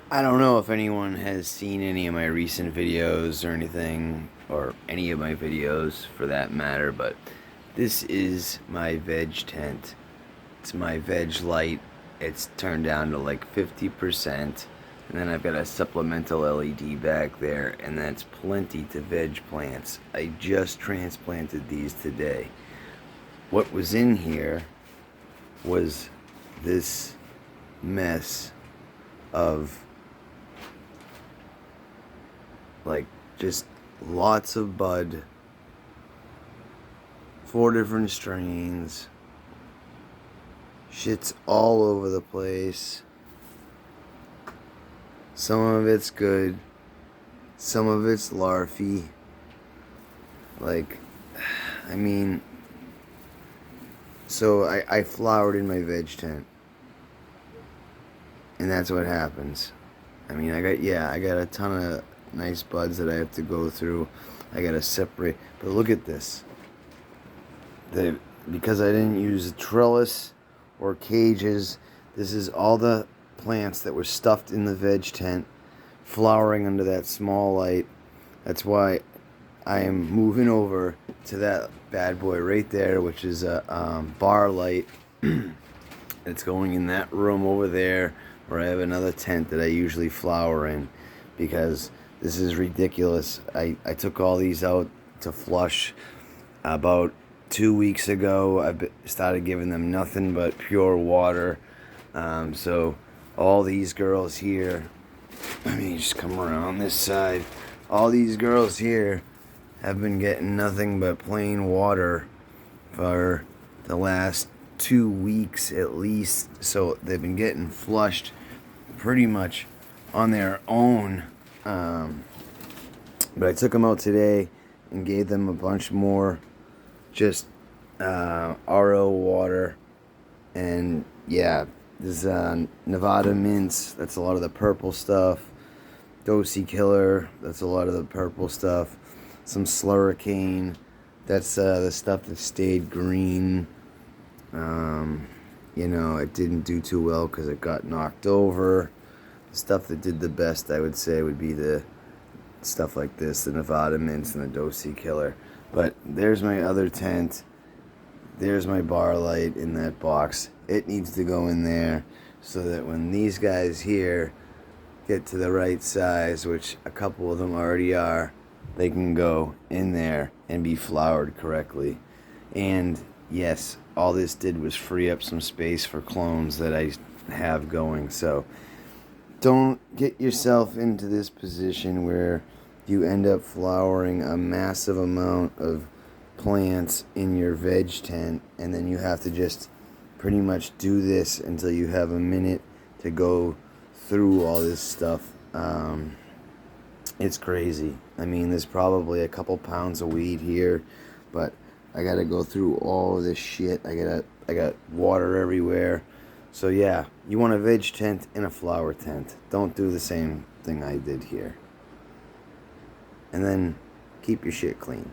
I don't know if anyone has seen any of my recent videos or anything, or any of my videos for that matter, but this is my veg tent. It's my veg light. It's turned down to like 50%, and then I've got a supplemental LED back there, and that's plenty to veg plants. I just transplanted these today. What was in here was this mess of like just lots of bud, 4 different strains, shit's all over the place. Some of it's good, some of it's larfy. Like, I mean, so I flowered in my veg tent, and that's what happens. I mean, I got a ton of nice buds that I have to go through. I gotta separate. But look at this. Because I didn't use a trellis or cages, this is all the plants that were stuffed in the veg tent, flowering under that small light. That's why I am moving over to that bad boy right there, which is a bar light. It's going in that room over there where I have another tent that I usually flower in, because this is ridiculous. I took all these out to flush about 2 weeks ago. I've started giving them nothing but pure water. So all these girls here, let me just come around this side. All these girls here have been getting nothing but plain water for the last 2 weeks at least. So they've been getting flushed pretty much on their own. But I took them out today and gave them a bunch more just RO water. And yeah, this Nevada mints, that's a lot of the purple stuff. Dosey killer, that's a lot of the purple stuff. Some slurricane, that's the stuff that stayed green. It didn't do too well because it got knocked over. The stuff that did the best, I would say, would be the stuff like this, the Nevada mints and the Dosey killer. But there's my other tent. There's my bar light in that box. It needs to go in there so that when these guys here get to the right size, which a couple of them already are, they can go in there and be flowered correctly. And yes, all this did was free up some space for clones that I have going. So don't get yourself into this position where you end up flowering a massive amount of plants in your veg tent, and then you have to just pretty much do this until you have a minute to go through all this stuff. It's crazy. I mean, there's probably a couple pounds of weed here, but I gotta go through all of this shit. I got water everywhere. So yeah, you want a veg tent and a flower tent. Don't do the same thing I did here. And then keep your shit clean.